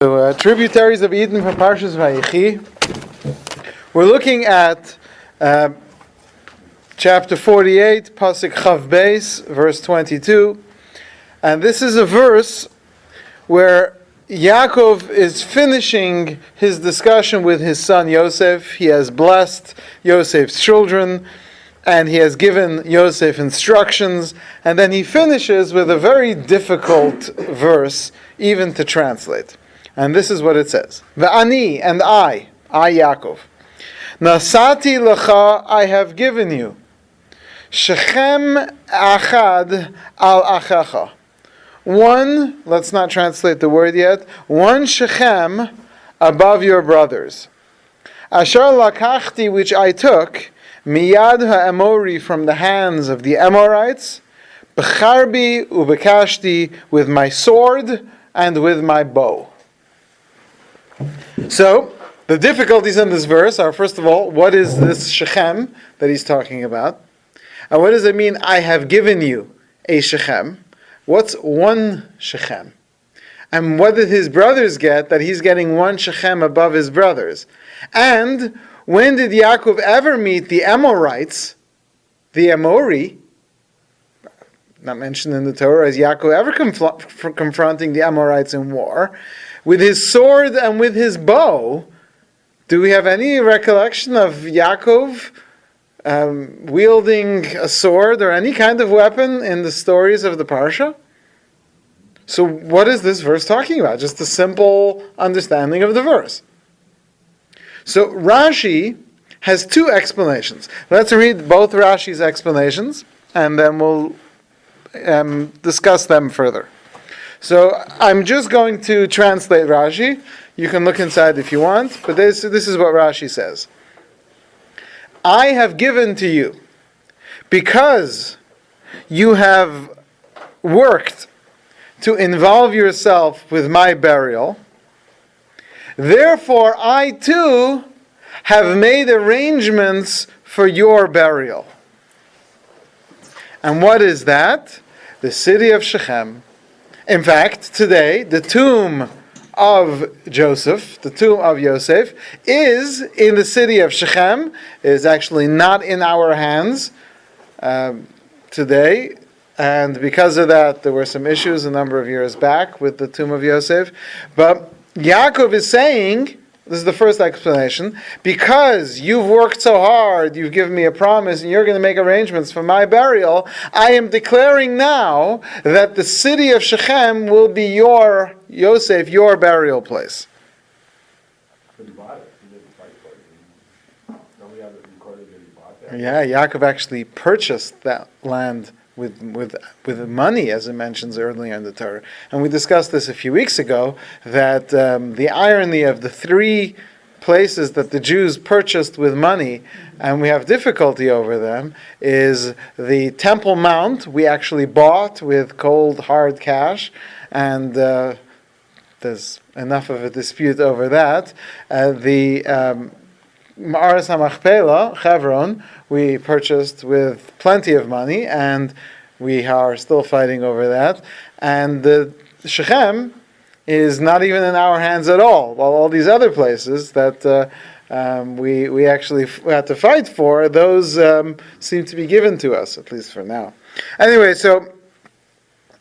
So, Tributaries of Eden from Parshas Vayechi. We're looking at chapter 48, Pasuk Chav Beis, verse 22. And this is a verse where Yaakov is finishing his discussion with his son Yosef. He has blessed Yosef's children, and he has given Yosef instructions. And then he finishes with a very difficult verse, even to translate. And this is what it says. Ve'ani, and I Yaakov, Nasati lecha, I have given you, Shechem achad al achacha. One, let's not translate the word yet, one Shechem above your brothers. Asher lakachti, which I took, miyad ha'emori, from the hands of the Amorites, b'charbi ubekashti, with my sword and with my bow. So, the difficulties in this verse are, first of all, what is this Shechem that he's talking about? And what does it mean, I have given you a Shechem? What's one Shechem? And what did his brothers get that he's getting one Shechem above his brothers? And when did Yaakov ever meet the Amorites, the Amori, not mentioned in the Torah, as Yaakov ever confronting the Amorites in war, with his sword and with his bow? Do we have any recollection of Yaakov wielding a sword or any kind of weapon in the stories of the Parsha? So what is this verse talking about? Just a simple understanding of the verse. So Rashi has two explanations. Let's read both Rashi's explanations, and then we'll discuss them further. So I'm just going to translate Rashi. You can look inside if you want, but this is what Rashi says. I have given to you, because you have worked to involve yourself with my burial, therefore I too have made arrangements for your burial. And what is that? The city of Shechem. In fact, today, the tomb of Joseph, the tomb of Yosef, is in the city of Shechem. It is actually not in our hands today. And because of that, there were some issues a number of years back with the tomb of Yosef. But Yaakov is saying, this is the first explanation, because you've worked so hard, you've given me a promise, and you're going to make arrangements for my burial, I am declaring now that the city of Shechem will be your, Yosef, your burial place. But he bought it. He didn't fight for it. Don't we have it recorded that he bought that? Yeah, Yaakov actually purchased that land with money, as it mentions earlier in the Torah. And we discussed this a few weeks ago, that the irony of the three places that the Jews purchased with money, and we have difficulty over them, is the Temple Mount we actually bought with cold, hard cash, and there's enough of a dispute over that. The Ma'aras HaMachpelah, Hebron, we purchased with plenty of money, and we are still fighting over that. And the Shechem is not even in our hands at all, while all these other places that we actually had to fight for, those seem to be given to us, at least for now. Anyway, so...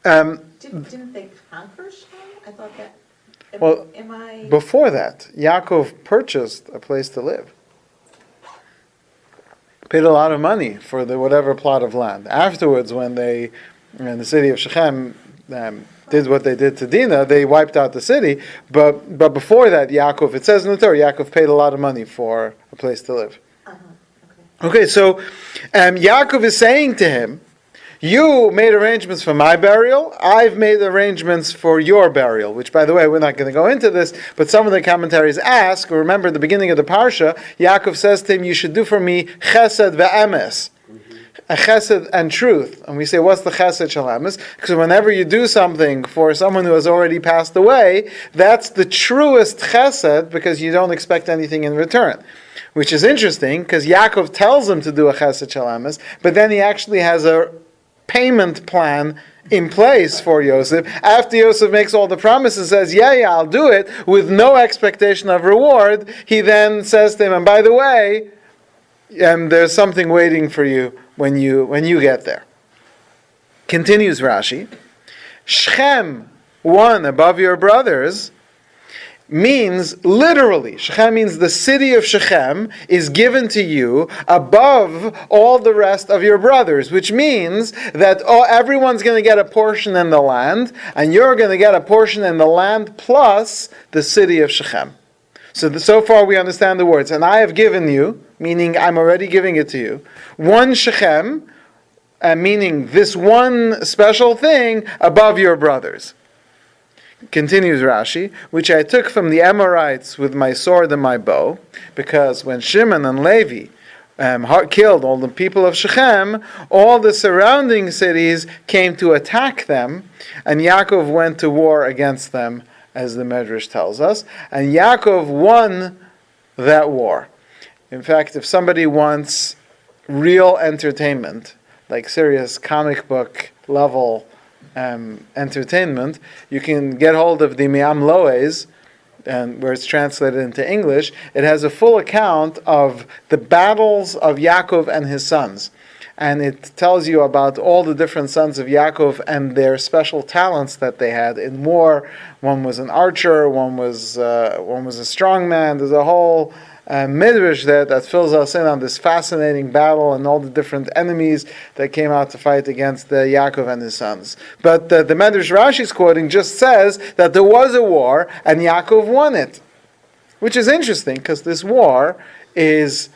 Didn't they conquer Shem? I thought that... Before that, Yaakov purchased a place to live. Paid a lot of money for the whatever plot of land. Afterwards, when they, in the city of Shechem, did what they did to Dinah, they wiped out the city. But before that, Yaakov, it says in the Torah, Yaakov paid a lot of money for a place to live. Okay, so Yaakov is saying to him, you made arrangements for my burial, I've made arrangements for your burial, which, by the way, we're not going to go into this, but some of the commentaries ask, remember at the beginning of the Parsha, Yaakov says to him, you should do for me chesed ve'emes, a chesed and truth. And we say, what's the chesed shel emes? Because whenever you do something for someone who has already passed away, that's the truest chesed, because you don't expect anything in return. Which is interesting, because Yaakov tells him to do a chesed shel emes, but then he actually has a payment plan in place for Yosef. After Yosef makes all the promises, says, yeah, I'll do it, with no expectation of reward, he then says to him, and by the way, there's something waiting for you when you get there. Continues Rashi, Shechem, one above your brothers, means literally, Shechem means the city of Shechem is given to you above all the rest of your brothers, which means that everyone's going to get a portion in the land, and you're going to get a portion in the land plus the city of Shechem. So far we understand the words, and I have given you, meaning I'm already giving it to you, one Shechem, meaning this one special thing above your brothers. Continues Rashi, which I took from the Amorites with my sword and my bow, because when Shimon and Levi killed all the people of Shechem, all the surrounding cities came to attack them, and Yaakov went to war against them, as the Medrash tells us, and Yaakov won that war. In fact, if somebody wants real entertainment, like serious comic book level entertainment, you can get hold of the Mi'am Loes, and where it's translated into English. It has a full account of the battles of Yaakov and his sons. And it tells you about all the different sons of Yaakov and their special talents that they had in war. One was an archer, one was a strong man. There's a whole midrash that fills us in on this fascinating battle and all the different enemies that came out to fight against Yaakov and his sons. But the midrash Rashi's quoting just says that there was a war and Yaakov won it, which is interesting because this war is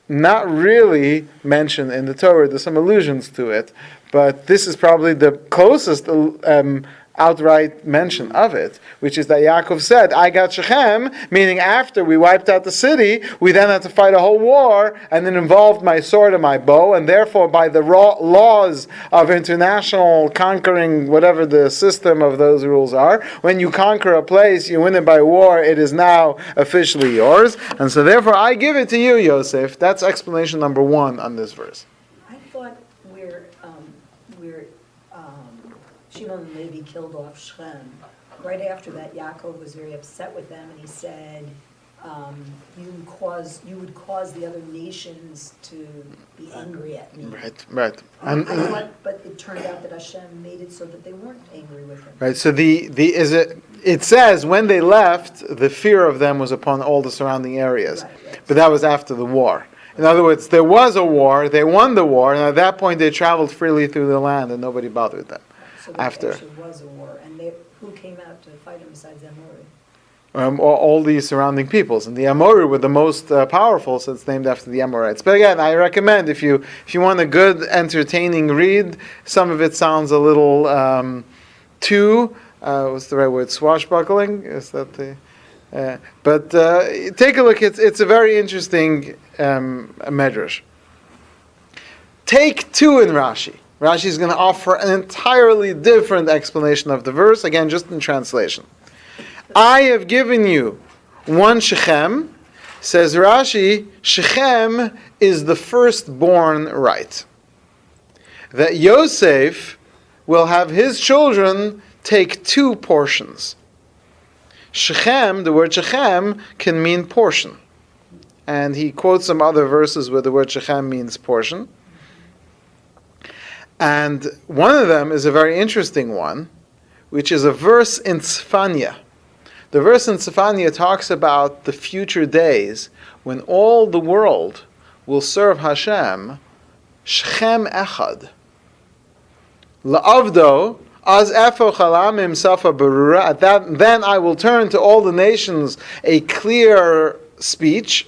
not really mentioned in the Torah. There's some allusions to it, but this is probably the closest outright mention of it, which is that Yaakov said, I got Shechem, meaning after we wiped out the city, we then had to fight a whole war, and it involved my sword and my bow, and therefore by the laws of international conquering, whatever the system of those rules are, when you conquer a place, you win it by war, it is now officially yours, and so therefore I give it to you, Yosef. That's explanation number one on this verse. I thought where Shimon and Levi killed off Shechem, right after that Yaakov was very upset with them and he said, you would cause the other nations to be angry at me. Right. I thought, but it turned out that Hashem made it so that they weren't angry with him. Right. So it says when they left, the fear of them was upon all the surrounding areas, Right. but that was after the war. In other words, there was a war, they won the war, and at that point they traveled freely through the land and nobody bothered them. So there actually was a war, and who came out to fight him besides Amori? All the surrounding peoples, and the Amori were the most powerful, so it's named after the Amorites. But again, I recommend if you want a good, entertaining read, some of it sounds a little too what's the right word? Swashbuckling? Is that the? But take a look. It's a very interesting medrash. Take two in Rashi. Rashi is going to offer an entirely different explanation of the verse, again, just in translation. I have given you one Shechem, says Rashi, Shechem is the firstborn right. That Yosef will have his children take two portions. Shechem, the word Shechem, can mean portion. And he quotes some other verses where the word Shechem means portion. And one of them is a very interesting one, which is a verse in Tzfanya. The verse in Tzfanya talks about the future days when all the world will serve Hashem, Shechem Echad. La'avdo, az efo chalamim safa berura. Then I will turn to all the nations a clear speech.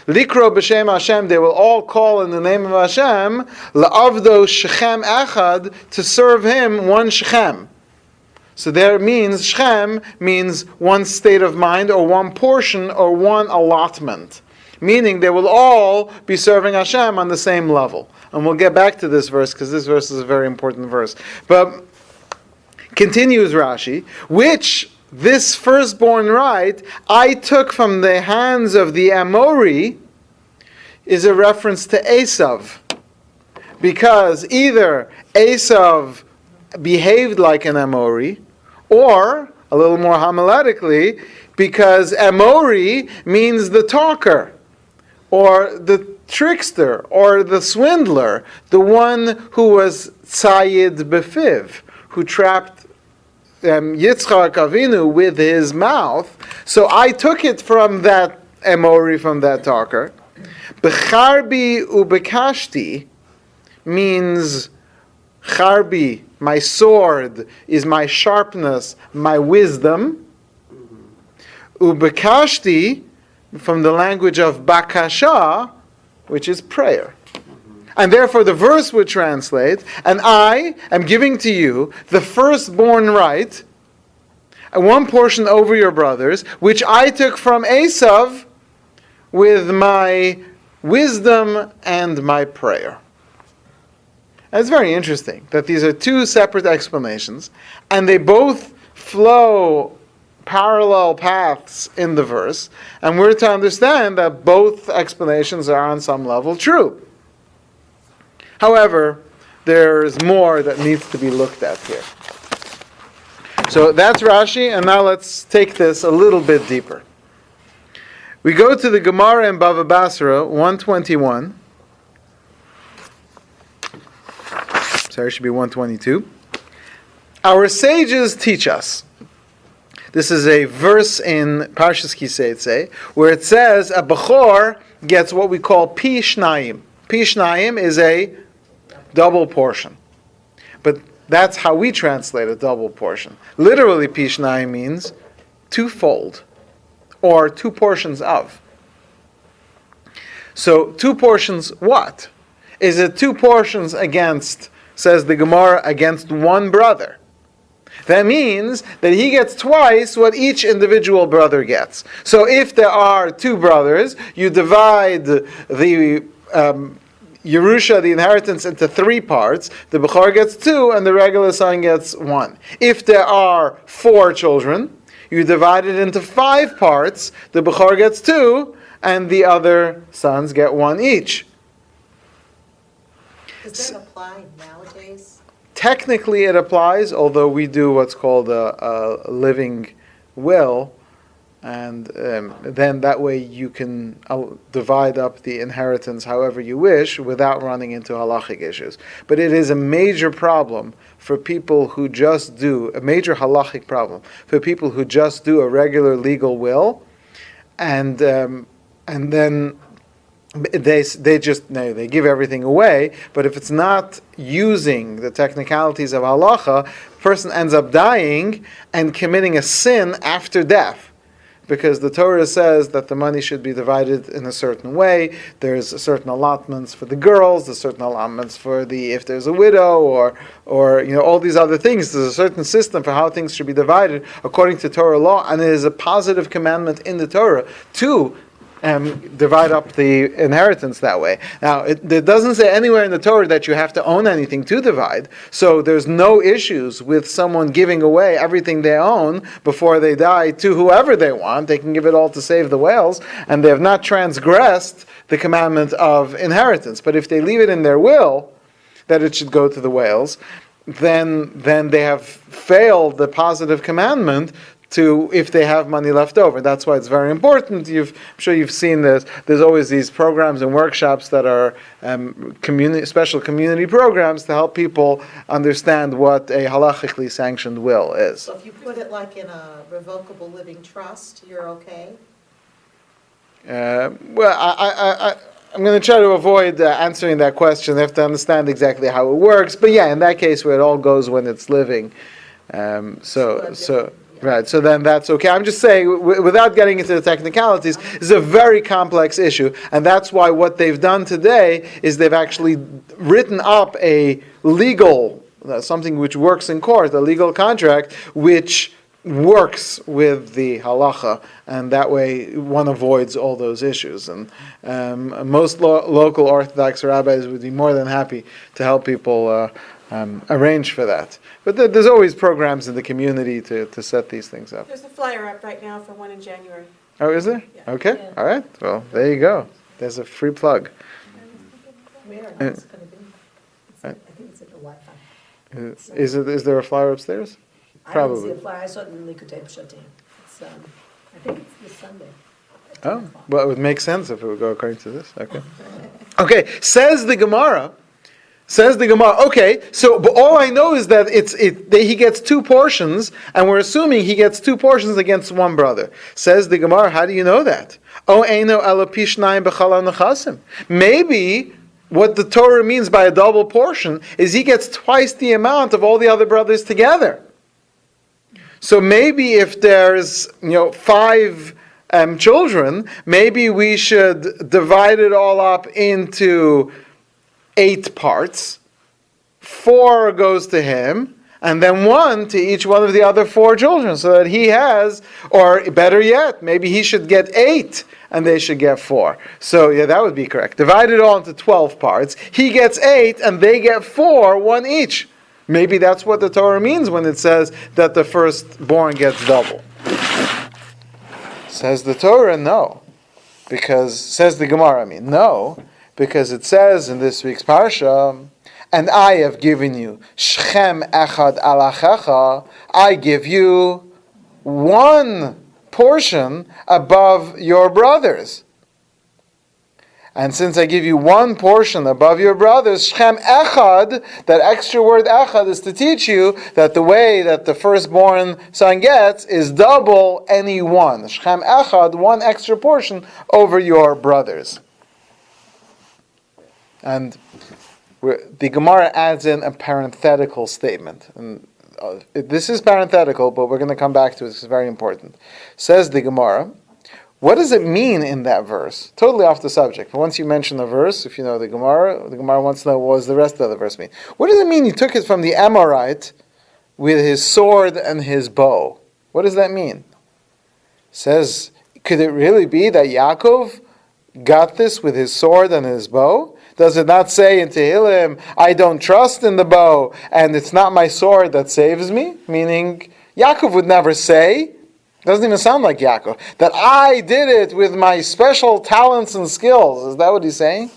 Likro b'shem Hashem, they will all call in the name of Hashem, la'avdo Shechem Echad, to serve him one Shechem. So there means, Shechem means one state of mind, or one portion, or one allotment. Meaning they will all be serving Hashem on the same level. And we'll get back to this verse, because this verse is a very important verse. But continues Rashi, which this firstborn right I took from the hands of the Amori is a reference to Esav. because either Esav behaved like an Amori, or, a little more homiletically, because Amori means the talker, or the trickster, or the swindler, the one who was Tzayid Befiv, who trapped Yitzchak Avinu with his mouth. So I took it from that Amori, from that talker. Becharbi ubekashti means charbi, my sword, is my sharpness, my wisdom. Ubekashti, from the language of bakasha, which is prayer. And therefore the verse would translate, and I am giving to you the firstborn right, and one portion over your brothers, which I took from Esav with my wisdom and my prayer. And it's very interesting that these are two separate explanations, and they both flow parallel paths in the verse, and we're to understand that both explanations are on some level true. However, there's more that needs to be looked at here. So that's Rashi, and now let's take this a little bit deeper. We go to the Gemara in Bava Basra, 121. Sorry, it should be 122. Our sages teach us. This is a verse in Parshas Kiseitze, where it says a Bechor gets what we call Pi Shnayim. Pi Shnayim is a double portion. But that's how we translate a double portion. Literally, Pi Shnayim means twofold, or two portions of. So, two portions what? Is it two portions against, says the Gemara, against one brother? That means that he gets twice what each individual brother gets. So if there are two brothers, you divide the Yerusha, the inheritance, into three parts. The Bechor gets two, and the regular son gets one. If there are four children, you divide it into 5 parts. The Bechor gets 2, and the other sons get 1 each. Does that apply nowadays? Technically it applies, although we do what's called a living will, and then that way you can divide up the inheritance however you wish without running into halachic issues. But it is a major problem for people who just do, a major halachic problem, for people who just do a regular legal will, and then they give everything away, but if it's not using the technicalities of halacha, a person ends up dying and committing a sin after death. Because the Torah says that the money should be divided in a certain way. There's certain allotments for the girls, there's certain allotments for if there's a widow, or all these other things. There's a certain system for how things should be divided according to Torah law, and it is a positive commandment in the Torah to divide up the inheritance that way. Now, it doesn't say anywhere in the Torah that you have to own anything to divide, so there's no issues with someone giving away everything they own before they die to whoever they want. They can give it all to save the whales, and they have not transgressed the commandment of inheritance. But if they leave it in their will that it should go to the whales, then they have failed the positive commandment to if they have money left over. That's why it's very important. I'm sure you've seen this. There's always these programs and workshops that are special community programs to help people understand what a halachically sanctioned will is. So if you put it like in a revocable living trust, you're okay? Well, I'm going to try to avoid answering that question. They have to understand exactly how it works. But yeah, in that case where it all goes when it's living. Right, so then that's okay. I'm just saying, without getting into the technicalities, it's a very complex issue, and that's why what they've done today is they've actually written up a legal, something which works in court, a legal contract, which works with the halacha, and that way one avoids all those issues. And most local Orthodox rabbis would be more than happy to help people arrange for that. But there's always programs in the community to set these things up. There's a flyer up right now for one in January. Oh, is there? Yeah. Okay, Yeah. all right. Well, there you go. There's a free plug. Where? It's going to be. I think it's at the Wi-Fi. Is there a flyer upstairs? I didn't see Probably. a flyer, I saw it in the Likutei Pshatim. It's, I think it's this Sunday. at 10 Oh, o'clock. well, it would make sense if it would go according to this. Okay. Okay, says the Gemara. Okay, so but all I know is that that he gets two portions, and we're assuming he gets two portions against one brother. Says the Gemara, how do you know that? Oh, eino elapishnayim b'chala nechasim. Maybe what the Torah means by a double portion is he gets twice the amount of all the other brothers together. So maybe if there's 5 children, maybe we should divide it all up into 8 parts. 4 goes to him, and then 1 to each one of the other 4 children, so that he has, or better yet, maybe he should get 8 and they should get 4. So yeah, that would be correct. Divide it all into 12 parts. He gets 8 and they get 4, 1 each. Maybe that's what the Torah means when it says that the firstborn gets double. Says the Torah, no. Says the Gemara, no. Because it says in this week's parsha, and I have given you Shechem echad alachecha, I give you 1 portion above your brothers. And since I give you 1 portion above your brothers, Shechem echad, that extra word echad is to teach you that the way that the firstborn son gets is double any 1. Shechem echad, 1 extra portion over your brothers. And the Gemara adds in a parenthetical statement. And this is parenthetical, but we're going to come back to it. It's very important. Says the Gemara, what does it mean in that verse? Totally off the subject. But once you mention the verse, if you know the Gemara wants to know what does the rest of the verse mean. What does it mean he took it from the Amorite with his sword and his bow? What does that mean? Says, could it really be that Yaakov got this with his sword and his bow? Does it not say in Tehillim, I don't trust in the bow, and it's not my sword that saves me? Meaning, Yaakov would never say, doesn't even sound like Yaakov, that I did it with my special talents and skills. Is that what he's saying?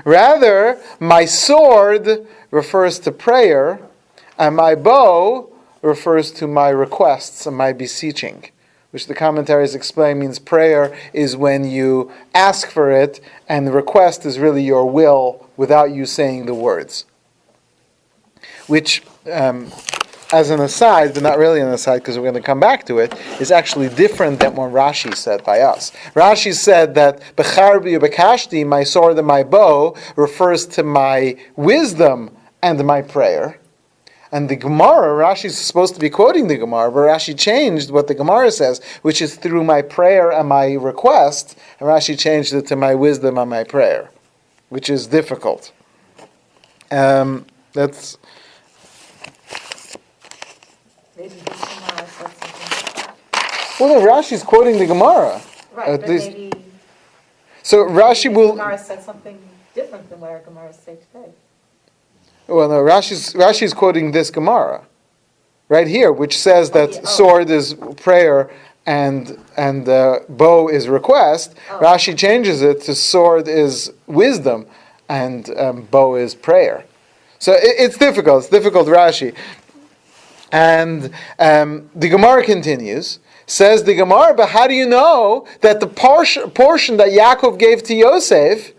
Rather, my sword refers to prayer, and my bow refers to my requests and my beseeching, which the commentaries explain means prayer is when you ask for it, and the request is really your will without you saying the words. Which, as an aside, but not really an aside because we're going to come back to it, is actually different than what Rashi said by us. Rashi said that Becharbi Bekashti, my sword and my bow, refers to my wisdom and my prayer. And the Gemara, Rashi is supposed to be quoting the Gemara, but Rashi changed what the Gemara says, which is through my prayer and my request, and Rashi changed it to my wisdom and my prayer, which is difficult. That's... Maybe this Gemara said something. Well, no, Rashi's quoting the Gemara. Right, At but least- maybe So Rashi will... Gemara said something different than what our Gemara say today. Well, no, Rashi's quoting this Gemara right here, which says that yeah. Oh. sword is prayer and bow is request. Oh. Rashi changes it to sword is wisdom and bow is prayer. So it's difficult. It's difficult, Rashi. And the Gemara continues. Says the Gemara, but how do you know that the portion that Yaakov gave to Yosef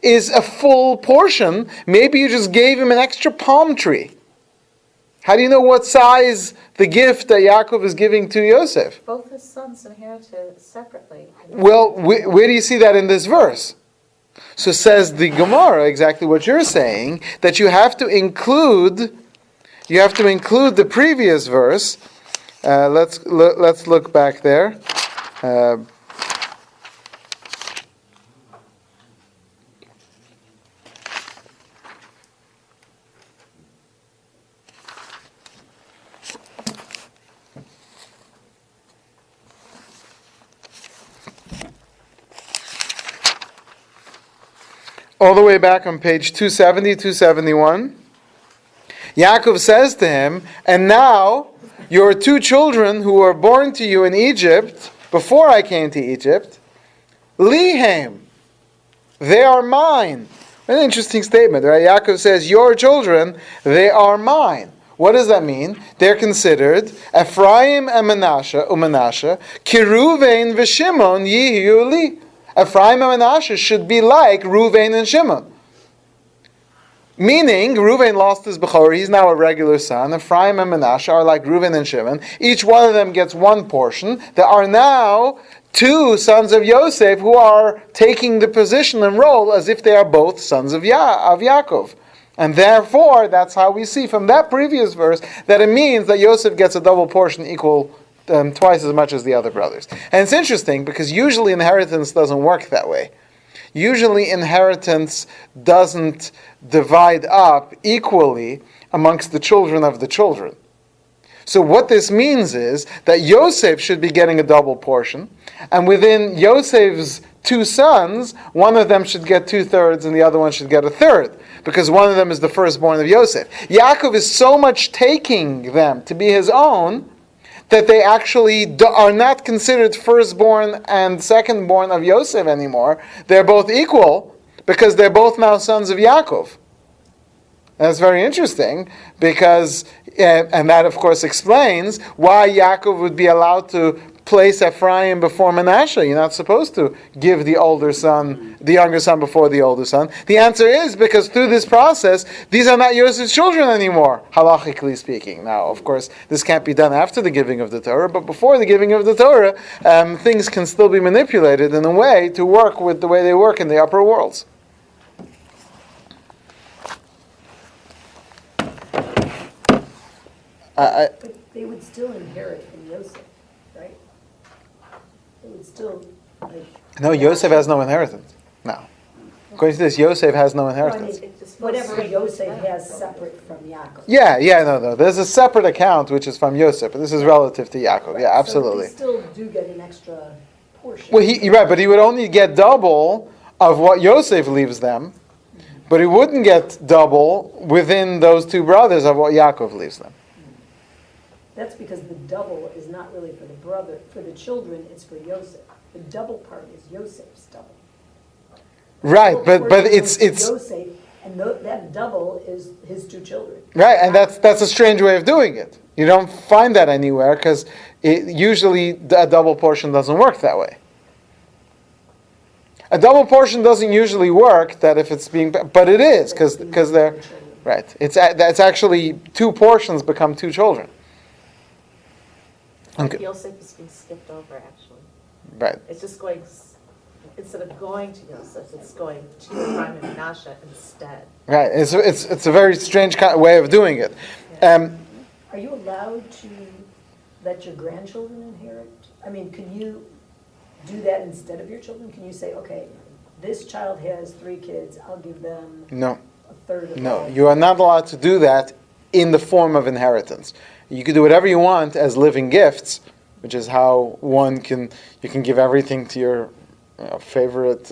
is a full portion? Maybe you just gave him an extra palm tree. How do you know what size the gift that Yaakov is giving to Yosef? Both his sons inherited separately. Well, where do you see that in this verse? So says the Gemara, exactly what you're saying, that you have to include the previous verse. Let's look back there. All the way back on page 270, 271. Yaakov says to him, and now your 2 children who were born to you in Egypt, before I came to Egypt, Lihem, they are mine. An interesting statement, right? Yaakov says, your children, they are mine. What does that mean? They're considered Ephraim and Menashe, Kiruvain v'Shimon yihiu li. Ephraim and Menashe should be like Ruvain and Shimon. Meaning, Reuven lost his Bechor, he's now a regular son. Ephraim and Menashe are like Reuven and Shimon. Each one of them gets one portion. There are now two sons of Yosef who are taking the position and role as if they are both sons of Yaakov. And therefore, that's how we see from that previous verse that it means that Yosef gets a double portion equal twice as much as the other brothers. And it's interesting because usually inheritance doesn't work that way. Usually inheritance doesn't divide up equally amongst the children of the children. So what this means is that Yosef should be getting a double portion, and within Yosef's two sons, one of them should get 2/3 and the other one should get 1/3, because one of them is the firstborn of Yosef. Yaakov is so much taking them to be his own that they actually are not considered firstborn and secondborn of Yosef anymore. They're both equal because they're both now sons of Yaakov. That's very interesting because, and that of course explains why Yaakov would be allowed to place Ephraim before Menashe. You're not supposed to give the younger son before the older son. The answer is because through this process, these are not Yosef's children anymore, halachically speaking. Now, of course, this can't be done after the giving of the Torah, but before the giving of the Torah, things can still be manipulated in a way to work with the way they work in the upper worlds. But they would still inherit from Yosef, right? They would still, like... No, Yosef has no inheritance. No. According to this, Yosef has no inheritance. Whatever Yosef has separate from Yaakov. No. There's a separate account which is from Yosef, but this is relative to Yaakov. Yeah, absolutely. So they still do get an extra portion. Well, you're right, but he would only get double of what Yosef leaves them, but he wouldn't get double within those two brothers of what Yaakov leaves them. That's because the double is not really for the children, it's for Yosef. The double part is Yosef's double. Right, but it's Yosef, and that double is his two children. Right, and that's a strange way of doing it. You don't find that anywhere because usually a double portion doesn't work that way. A double portion doesn't usually work that if it's being, but it is because they're right. It's actually two portions become two children. Okay. Yosef is being skipped over, actually. Right. It's just going, instead of going to Yosef, it's going to Ephraim and Menashe instead. Right. It's a very strange kind of way of doing it. Are you allowed to let your grandchildren inherit? I mean, can you do that instead of your children? Can you say, okay, this child has 3 kids, I'll give them No. a third of No, all. you are not allowed to do that in the form of inheritance. You can do whatever you want as living gifts, which is how you can give everything to your favorite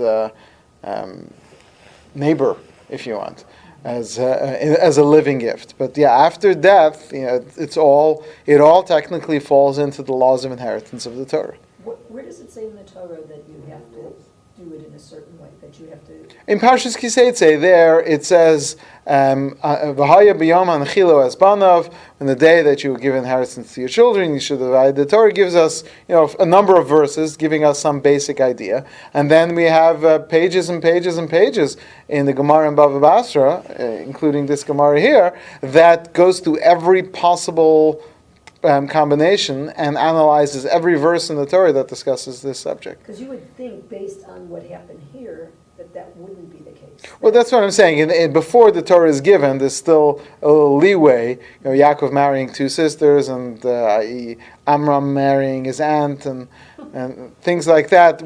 neighbor, if you want, as a living gift. But yeah, after death, it all technically falls into the laws of inheritance of the Torah. Where does it say in the Torah that you have to do it in a certain way, that you have to... In Parshas Kiseitze, there it says, "V'haya b'yom hanachilo es banav." On the day that you give inheritance to your children, you should divide. The Torah gives us, a number of verses giving us some basic idea, and then we have pages and pages and pages in the Gemara in Bava Basra, including this Gemara here, that goes through every possible combination and analyzes every verse in the Torah that discusses this subject. Because you would think, based on what happened here, that wouldn't be the case. Well, that's what I'm saying. Before the Torah is given, there's still a little leeway. Yaakov marrying 2 sisters, and i.e. Amram marrying his aunt, and things like that.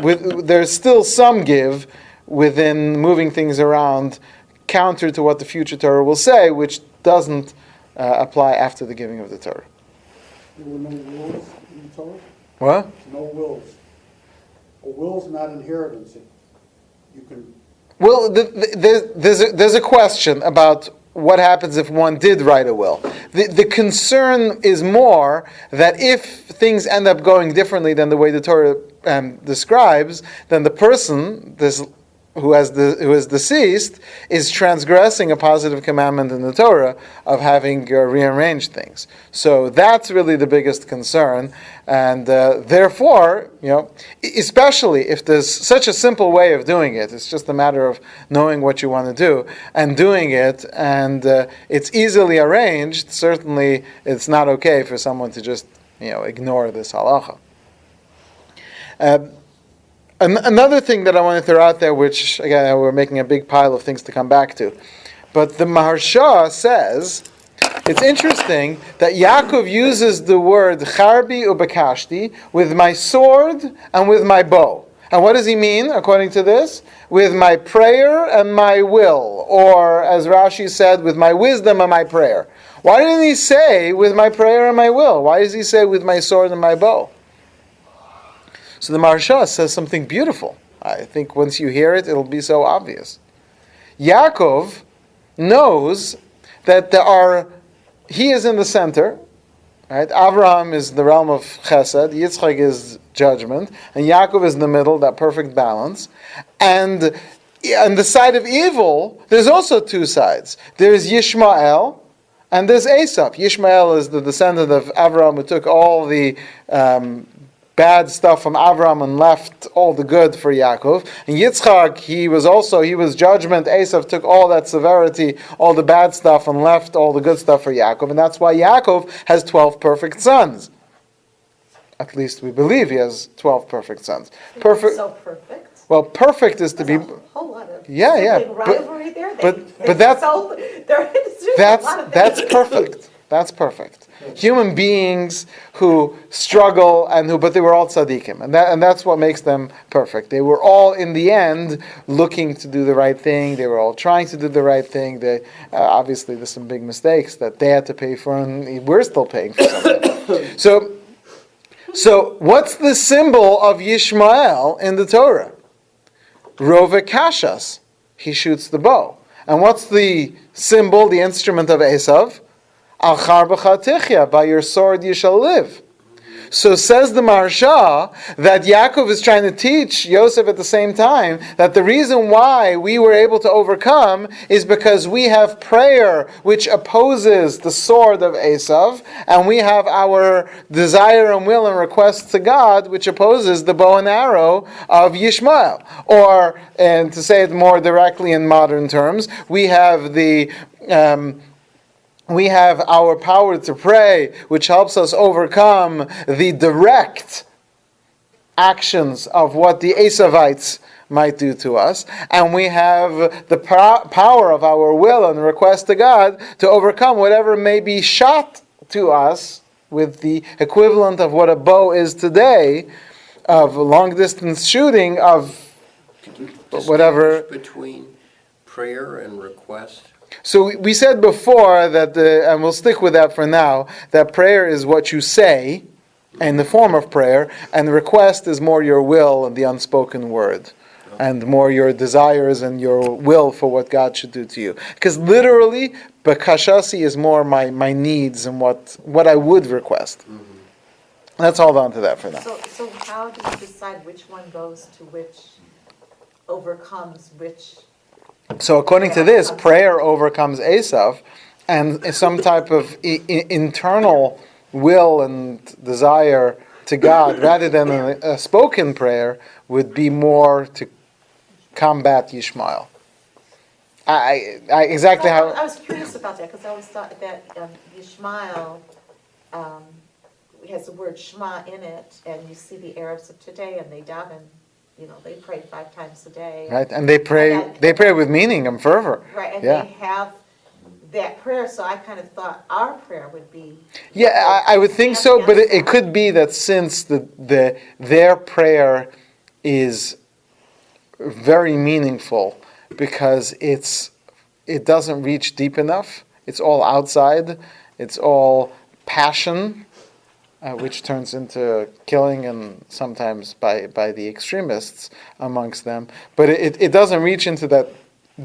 There's still some give within moving things around, counter to what the future Torah will say, which doesn't apply after the giving of the Torah. There were no wills in the Torah? What? No wills. A will's not inheritance. You can... Well, there's a question about what happens if one did write a will. The concern is more that if things end up going differently than the way the Torah describes, then the person, this who is deceased is transgressing a positive commandment in the Torah of having rearranged things. So that's really the biggest concern, and therefore, especially if there's such a simple way of doing it, it's just a matter of knowing what you want to do and doing it, and it's easily arranged. Certainly, it's not okay for someone to just ignore this halacha. Another thing that I want to throw out there, which again we're making a big pile of things to come back to, but the Maharsha says it's interesting that Yaakov uses the word charbi ubekashti with my sword and with my bow. And what does he mean, according to this? With my prayer and my will, or as Rashi said, with my wisdom and my prayer. Why didn't he say with my prayer and my will? Why does he say with my sword and my bow? So the Maharsha says something beautiful. I think once you hear it, it'll be so obvious. Yaakov knows that he is in the center, right? Avraham is the realm of chesed, Yitzchak is judgment, and Yaakov is in the middle, that perfect balance. And on the side of evil, there's also two sides. There's Yishmael, and there's Esau. Yishmael is the descendant of Avraham who took all the bad stuff from Avraham and left all the good for Yaakov. And Yitzchak, he was judgment. Esau took all that severity, all the bad stuff, and left all the good stuff for Yaakov. And that's why Yaakov has 12 perfect sons. At least we believe he has 12 perfect sons. Perfect. So perfect. Well, perfect is to be. There's a whole lot of But rivalry there. that's That's perfect. That's perfect. Human beings who struggle but they were all tzaddikim, and that's what makes them perfect. They were all in the end looking to do the right thing. They were all trying to do the right thing. They obviously there's some big mistakes that they had to pay for, and we're still paying for something. So what's the symbol of Yishmael in the Torah? Rove Kashas. He shoots the bow. And what's the symbol, the instrument of Esav? Al charbecha tichya, by your sword you shall live. So says the Maharsha that Yaakov is trying to teach Yosef at the same time that the reason why we were able to overcome is because we have prayer which opposes the sword of Esav, and we have our desire and will and request to God which opposes the bow and arrow of Yishmael. Or, and to say it more directly in modern terms, we have our power to pray, which helps us overcome the direct actions of what the Esavites might do to us. And we have the power of our will and request to God to overcome whatever may be shot to us with the equivalent of what a bow is today, of long-distance shooting, of whatever. Between prayer and request. So we said before that, and we'll stick with that for now, that prayer is what you say in the form of prayer, and request is more your will and the unspoken word, and more your desires and your will for what God should do to you. Because literally, bakashasi is more my needs and what I would request. Mm-hmm. Let's hold on to that for now. So how do you decide which one goes to which, overcomes which? So according to this, prayer overcomes Esav, and some type of internal will and desire to God, rather than a spoken prayer, would be more to combat Yishmael. I was curious about that, because I always thought that Yishmael has the word Shema in it, and you see the Arabs of today, and they daven. They pray 5 times a day. Right, and they pray with meaning and fervor. Right, and yeah. They have that prayer, so I kind of thought our prayer would be. Yeah, I would think so, but it could be that since their prayer is very meaningful because it doesn't reach deep enough. It's all outside. It's all passion. Which turns into killing, and sometimes by the extremists amongst them. But it doesn't reach into that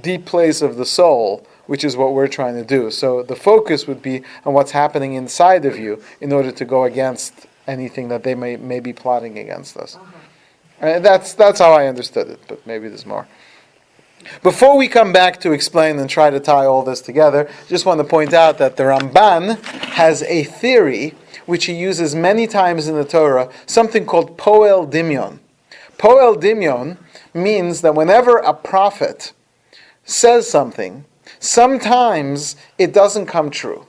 deep place of the soul, which is what we're trying to do. So the focus would be on what's happening inside of you in order to go against anything that they may be plotting against us. Uh-huh. That's how I understood it, but maybe there's more. Before we come back to explain and try to tie all this together, just want to point out that the Ramban has a theory which he uses many times in the Torah, something called Poel Dimyon. Poel Dimyon means that whenever a prophet says something, sometimes it doesn't come true.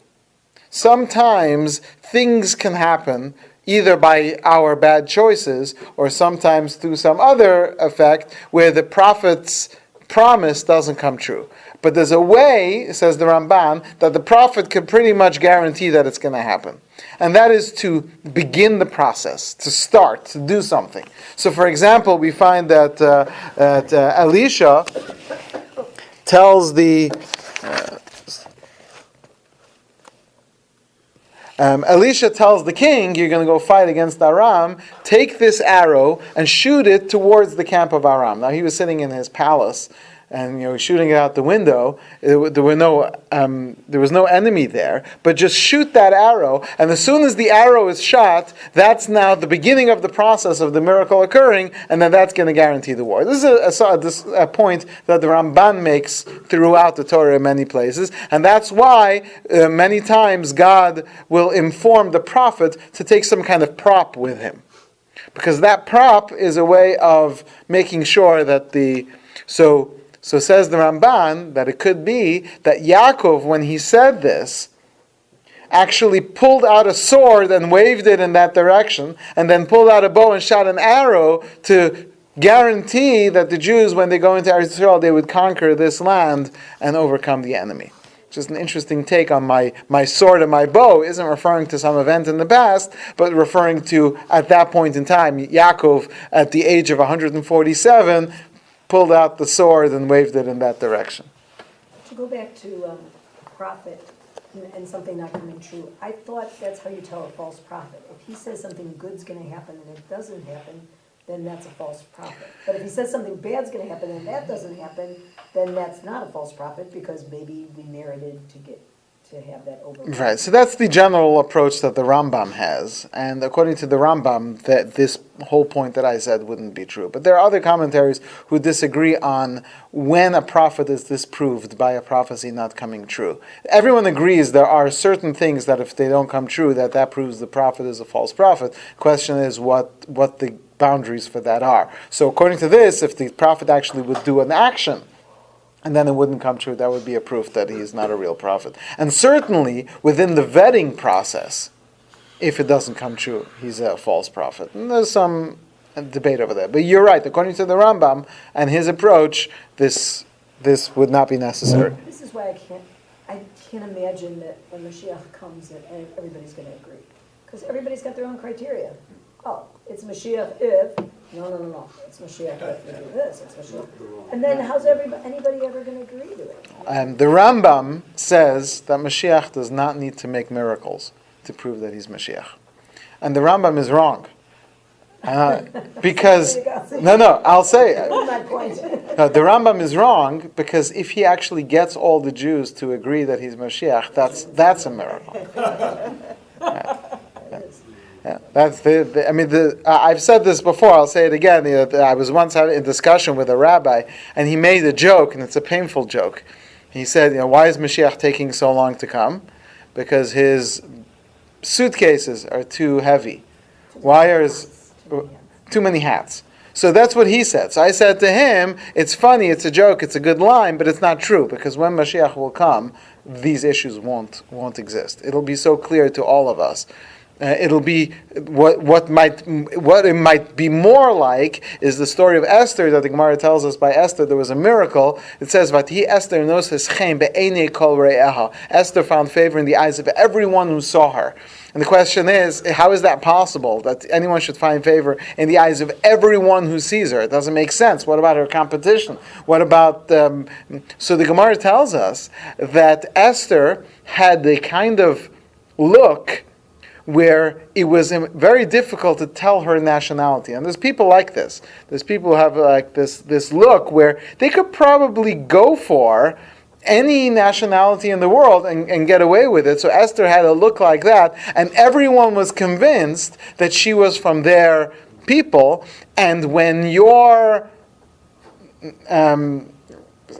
Sometimes things can happen either by our bad choices or sometimes through some other effect where the prophet's promise doesn't come true. But there's a way, says the Ramban, that the prophet can pretty much guarantee that it's going to happen. And that is to begin the process, to start, to do something. So for example, we find that Elisha tells Elisha tells the king, you're going to go fight against Aram, take this arrow and shoot it towards the camp of Aram. Now he was sitting in his palace and shooting it out the window. There was no enemy there, but just shoot that arrow, and as soon as the arrow is shot, that's now the beginning of the process of the miracle occurring, and then that's going to guarantee the war. This is a point that the Ramban makes throughout the Torah in many places, and that's why many times God will inform the prophet to take some kind of prop with him, because that prop is a way of making sure that So says the Ramban that it could be that Yaakov, when he said this, actually pulled out a sword and waved it in that direction, and then pulled out a bow and shot an arrow to guarantee that the Jews, when they go into Eretz Yisrael, they would conquer this land and overcome the enemy. Just an interesting take on my sword and my bow isn't referring to some event in the past, but referring to, at that point in time, Yaakov, at the age of 147, pulled out the sword and waved it in that direction. To go back to a prophet and something not coming true, I thought that's how you tell a false prophet. If he says something good's going to happen and it doesn't happen, then that's a false prophet. But if he says something bad's going to happen and that doesn't happen, then that's not a false prophet because maybe we merited to have that over. Right, so that's the general approach that the Rambam has, and according to the Rambam, that this whole point that I said wouldn't be true. But there are other commentaries who disagree on when a prophet is disproved by a prophecy not coming true. Everyone agrees there are certain things that if they don't come true, that proves the prophet is a false prophet. Question is what the boundaries for that are. So according to this, if the prophet actually would do an action, and then it wouldn't come true, that would be a proof that he is not a real prophet. And certainly, within the vetting process, if it doesn't come true, he's a false prophet. And there's some debate over that. But you're right, according to the Rambam and his approach, this would not be necessary. This is why I can't imagine that when Mashiach comes that everybody's going to agree. Because everybody's got their own criteria. Oh, it's Mashiach if, no, it's Mashiach if you do this, it's Mashiach. And then how's anybody ever going to agree to it? The Rambam says that Mashiach does not need to make miracles to prove that he's Mashiach. And the Rambam is wrong. Because, I'll say it. My point. The Rambam is wrong because if he actually gets all the Jews to agree that he's Mashiach, that's a miracle. Yeah, that's I've said this before. I'll say it again. I was once having a discussion with a rabbi, and he made a joke, and it's a painful joke. He said, "Why is Mashiach taking so long to come? Because his suitcases are too heavy. Too many hats." So that's what he said. So I said to him, "It's funny. It's a joke. It's a good line, but it's not true because when Mashiach will come, these issues won't exist. It'll be so clear to all of us." It'll be what it might be more like is the story of Esther that the Gemara tells us. By Esther, there was a miracle. It says, "Vatihi Esther noses chen be'enei kol re'eha." Esther found favor in the eyes of everyone who saw her. And the question is, how is that possible that anyone should find favor in the eyes of everyone who sees her? It doesn't make sense. What about her competition? What about so the Gemara tells us that Esther had the kind of look where it was very difficult to tell her nationality. And there's people like this. There's people who have like this look where they could probably go for any nationality in the world and get away with it. So Esther had a look like that, and everyone was convinced that she was from their people. And when your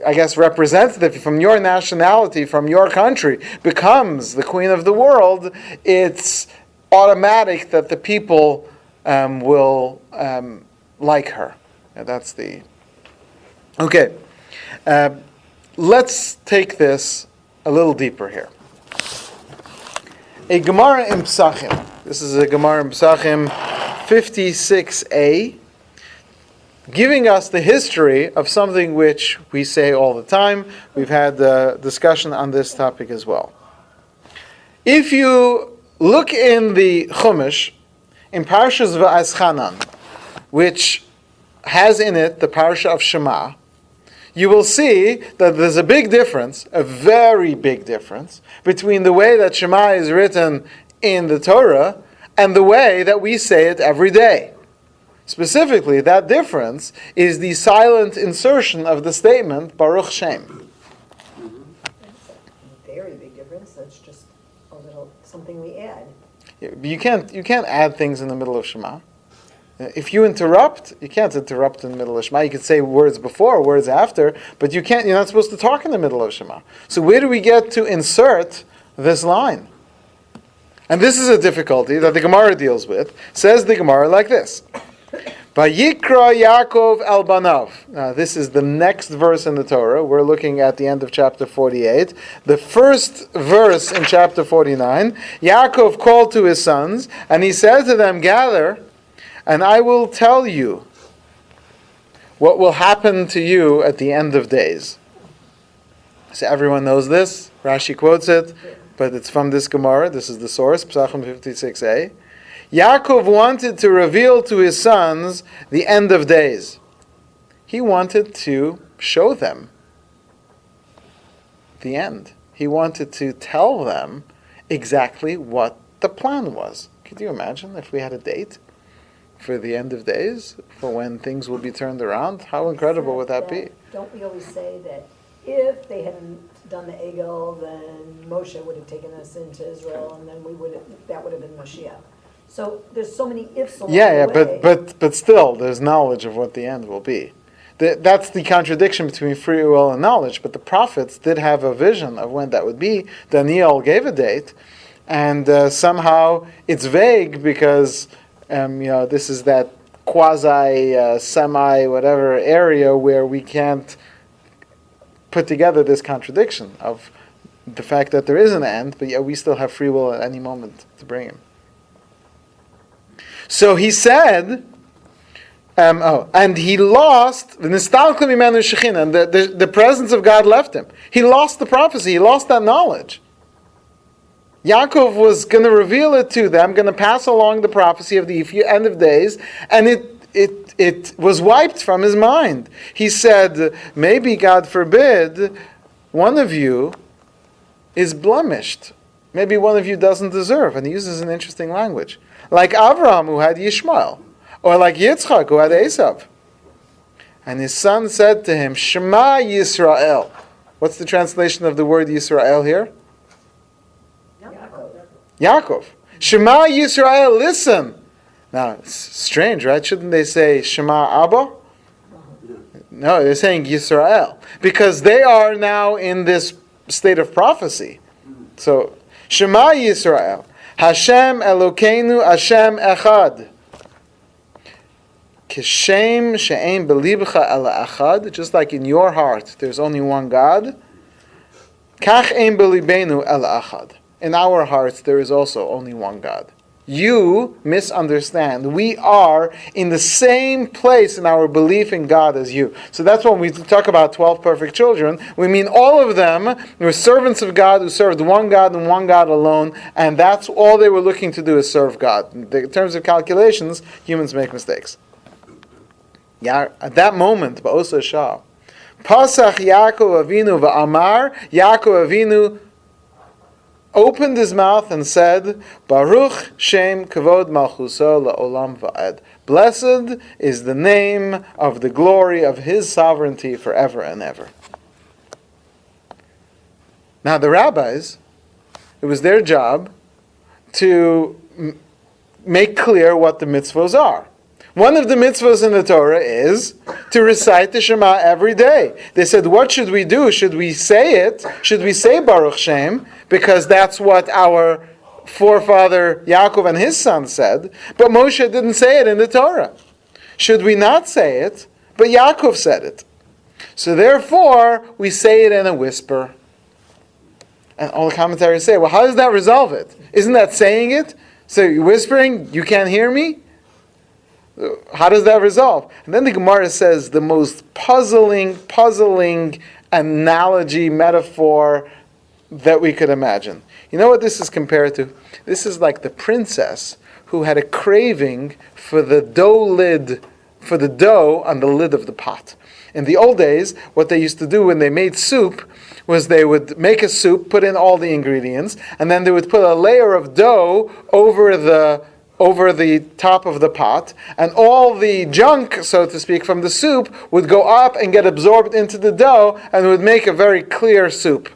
I guess, representative from your nationality, from your country, becomes the queen of the world, it's automatic that the people will like her. And that's the... Okay. Let's take this a little deeper here. A Gemara in Psachim. This is a Gemara in Psachim 56a, giving us the history of something which we say all the time. We've had a discussion on this topic as well. If you look in the Chumash, in Parshas Va'eschanan, which has in it the Parsha of Shema, you will see that there's a big difference, a very big difference, between the way that Shema is written in the Torah and the way that we say it every day. Specifically, that difference is the silent insertion of the statement, Baruch Shem. Very big difference, that's just a little, something we add. You can't add things in the middle of Shema. If you interrupt, you can't interrupt in the middle of Shema. You can say words before, words after, but you're not supposed to talk in the middle of Shema. So where do we get to insert this line? And this is a difficulty that the Gemara deals with. Says the Gemara like this. Vayikra Yaakov el banav. Now this is the next verse in the Torah. We're looking at the end of chapter 48. The first verse in chapter 49. Yaakov called to his sons, and he said to them, gather, and I will tell you what will happen to you at the end of days. So everyone knows this. Rashi quotes it, but it's from this Gemara. This is the source, Psachim 56a. Yaakov wanted to reveal to his sons the end of days. He wanted to show them the end. He wanted to tell them exactly what the plan was. Could you imagine if we had a date for the end of days, for when things will be turned around? How incredible would that be? Don't we always say that if they hadn't done the Egel, then Moshe would have taken us into Israel, and then that would have been Mashiach. So there's so many ifs along the way. but still, there's knowledge of what the end will be. That's the contradiction between free will and knowledge. But the prophets did have a vision of when that would be. Daniel gave a date, and somehow it's vague because this is that quasi semi whatever area where we can't put together this contradiction of the fact that there is an end, but yet we still have free will at any moment to bring him. So he said, and he lost the the presence of God left him. He lost the prophecy. He lost that knowledge. Yaakov was going to reveal it to them, going to pass along the prophecy of the end of days, and it was wiped from his mind. He said, maybe, God forbid, one of you is blemished. Maybe one of you doesn't deserve. And he uses an interesting language. Like Avraham, who had Yishmael, or like Yitzchak, who had Esav. And his son said to him, Shema Yisrael. What's the translation of the word Yisrael here? Yaakov. Shema Yisrael, listen. Now, it's strange, right? Shouldn't they say Shema Abba? No, they're saying Yisrael. Because they are now in this state of prophecy. So, Shema Yisrael. Hashem Elokeinu Hashem Echad. Kishem she'ein belibcha ela echad. Just like in your heart there's only one God. Kach ein belibenu ela echad. In our hearts there is also only one God. You misunderstand. We are in the same place in our belief in God as you. So that's when we talk about 12 perfect children. We mean all of them were servants of God who served one God and one God alone, and that's all they were looking to do is serve God. In terms of calculations, humans make mistakes. Yeah, at that moment, Ba'osa Shah, Pasach Yaakov Avinu va'amar, Yaakov Avinu opened his mouth and said, Baruch Shem Kavod Malchuso La'olam Va'ed. Blessed is the name of the glory of his sovereignty forever and ever. Now the rabbis, it was their job to make clear what the mitzvos are. One of the mitzvahs in the Torah is to recite the Shema every day. They said, what should we do? Should we say it? Should we say Baruch Shem? Because that's what our forefather Yaakov and his son said. But Moshe didn't say it in the Torah. Should we not say it? But Yaakov said it. So therefore, we say it in a whisper. And all the commentaries say, well, how does that resolve it? Isn't that saying it? So you're whispering, you can't hear me? How does that resolve? And then the Gemara says the most puzzling analogy, metaphor that we could imagine. You know what this is compared to? This is like the princess who had a craving for the dough on the lid of the pot. In the old days, what they used to do when they made soup was they would make a soup, put in all the ingredients, and then they would put a layer of dough over the top of the pot, and all the junk, so to speak, from the soup would go up and get absorbed into the dough, and would make a very clear soup.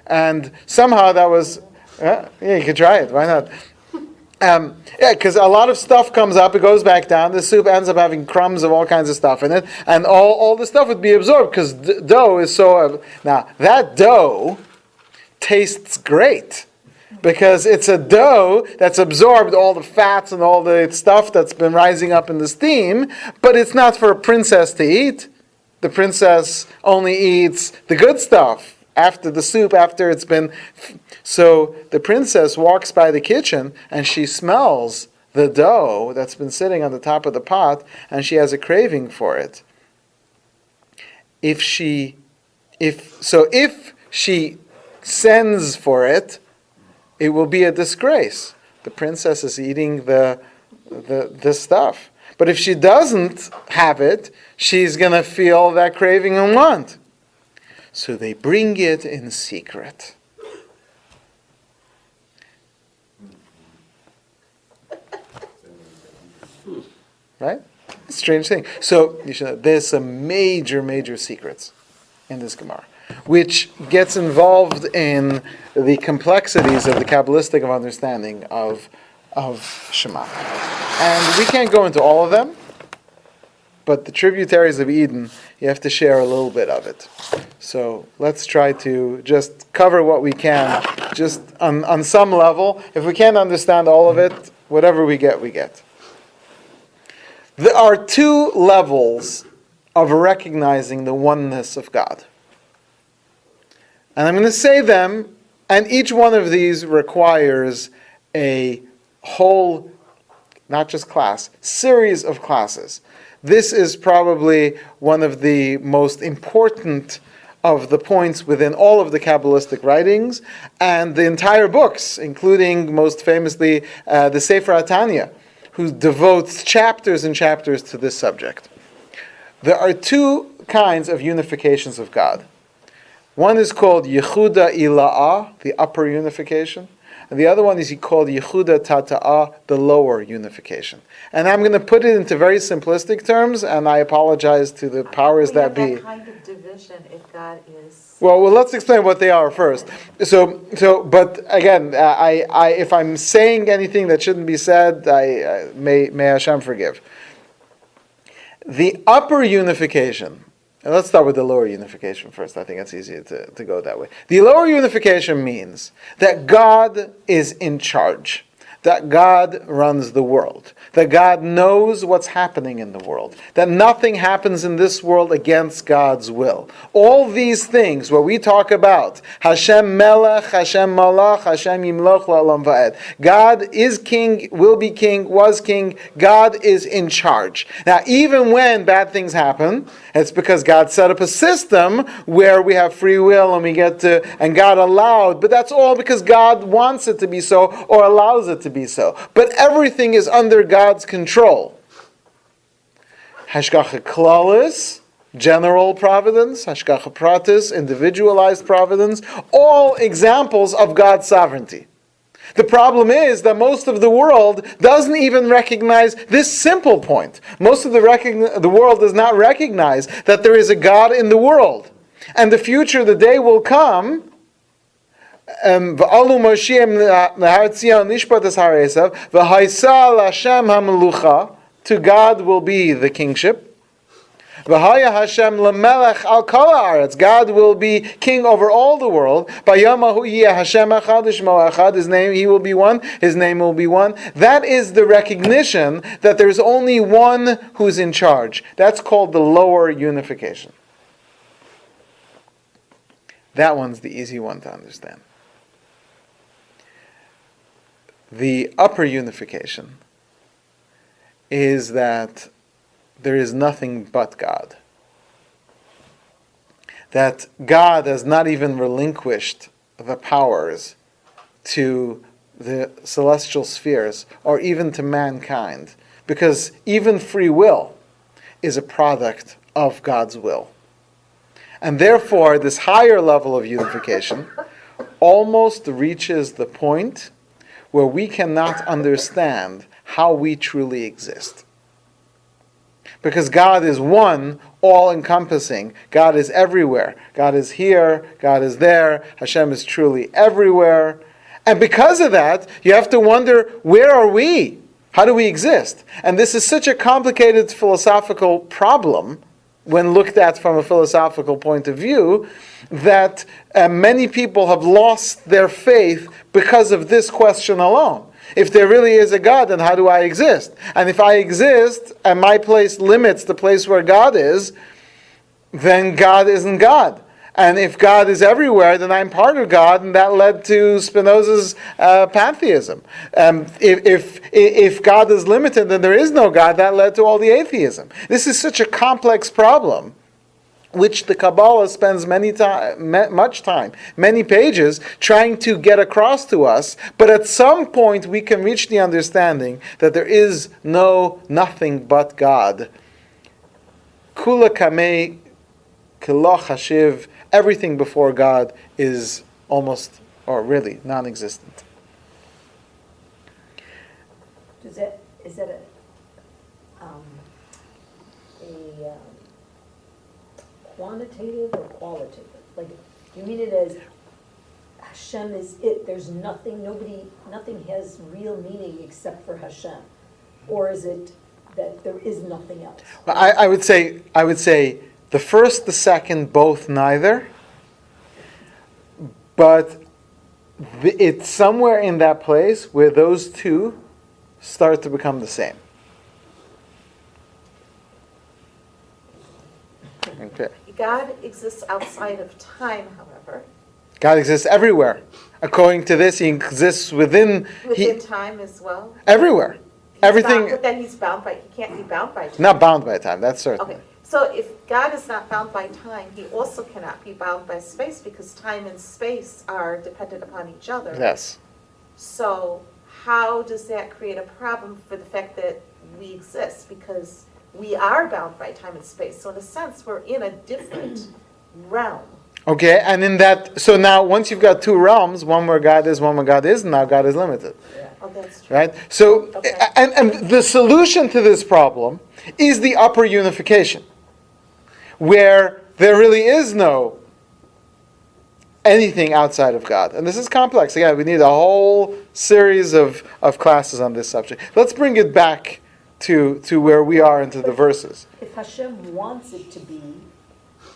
And somehow that was, yeah, you can try it, why not? Because a lot of stuff comes up, it goes back down, the soup ends up having crumbs of all kinds of stuff in it, and all the stuff would be absorbed, because dough is so... Now, that dough tastes great, because it's a dough that's absorbed all the fats and all the stuff that's been rising up in the steam, but it's not for a princess to eat. The princess only eats the good stuff after the soup, after it's been... So the princess walks by the kitchen and she smells the dough that's been sitting on the top of the pot, and she has a craving for it. If she sends for it, it will be a disgrace. The princess is eating the stuff. But if she doesn't have it, she's going to feel that craving and want. So they bring it in secret. Right? It's a strange thing. So you should know, there's some major secrets in this Gemara, which gets involved in the complexities of the Kabbalistic of understanding of Shema. And we can't go into all of them, but the tributaries of Eden, you have to share a little bit of it. So let's try to just cover what we can, just on some level. If we can't understand all of it, whatever we get, we get. There are two levels of recognizing the oneness of God. And I'm going to say them, and each one of these requires a whole, not just class, series of classes. This is probably one of the most important of the points within all of the Kabbalistic writings, and the entire books, including most famously the Sefer HaTanya, who devotes chapters and chapters to this subject. There are two kinds of unifications of God. One is called Yehuda Ila'ah, the upper unification, and the other one is called Yehuda Tata'ah, the lower unification. And I'm going to put it into very simplistic terms, and I apologize to the powers that be. That kind of division, if God is... Well, let's explain what they are first. But again, if I'm saying anything that shouldn't be said, may Hashem forgive. The upper unification, and let's start with the lower unification first. I think it's easier to go that way. The lower unification means that God is in charge, that God runs the world, that God knows what's happening in the world, that nothing happens in this world against God's will. All these things, what we talk about, Hashem Melech, Hashem Malach, Hashem Yimloch La'olam Va'ed. God is king, will be king, was king, God is in charge. Now, even when bad things happen, it's because God set up a system where we have free will and we get to, and God allowed, but that's all because God wants it to be so or allows it to be so. But everything is under God's control. Hashgacha klalis, general providence, hashgacha pratis, individualized providence, all examples of God's sovereignty. The problem is that most of the world doesn't even recognize this simple point. Most of the world does not recognize that there is a God in the world. And the future, the day will come, V'alu Moshiach nehar Tzion nishpat es ha'esav v'haisa l'Hashem ha'melucha to God will be the kingship. V'haya Hashem lemelech al kol haaretz. God will be king over all the world. Bayamahu yeh Hashem echad u'shmo echad. His name, He will be one. His name will be one. That is the recognition that there's only one who's in charge. That's called the lower unification. That one's the easy one to understand. The upper unification is that there is nothing but God. That God has not even relinquished the powers to the celestial spheres or even to mankind, because even free will is a product of God's will. And therefore, this higher level of unification almost reaches the point where we cannot understand how we truly exist. Because God is one, all-encompassing. God is everywhere. God is here, God is there. Hashem is truly everywhere. And because of that, you have to wonder, where are we? How do we exist? And this is such a complicated philosophical problem, when looked at from a philosophical point of view, that many people have lost their faith because of this question alone. If there really is a God, then how do I exist? And if I exist, and my place limits the place where God is, then God isn't God. And if God is everywhere, then I'm part of God, and that led to Spinoza's pantheism. If God is limited, then there is no God, that led to all the atheism. This is such a complex problem, which the Kabbalah spends much time, many pages, trying to get across to us. But at some point, we can reach the understanding that there is nothing but God. Kula kamei kilo chashiv. Everything before God is almost, or really, non-existent. Is that a quantitative or qualitative? Like, you mean it as Hashem is it, there's nothing has real meaning except for Hashem? Or is it that there is nothing else? Well, I would say the first, the second, both neither. But it's somewhere in that place where those two start to become the same. Okay. God exists outside of time, however. God exists everywhere. According to this, He exists within Time as well. everywhere. Everything. But then He's bound by. He can't be bound by time. Not bound by time. That's certain. Okay. So if God is not bound by time, He also cannot be bound by space, because time and space are dependent upon each other. Yes. So how does that create a problem for the fact that we exist? Because we are bound by time and space. So in a sense, we're in a different realm. Okay, and in that, so now once you've got two realms, one where God is, one where God isn't, now God is limited. Oh, that's true. Right? So, Okay. and the solution to this problem is the upper unification, where there really is no anything outside of God. And this is complex. Again, we need a whole series of classes on this subject. Let's bring it back to where we are into the verses. If Hashem wants it to be,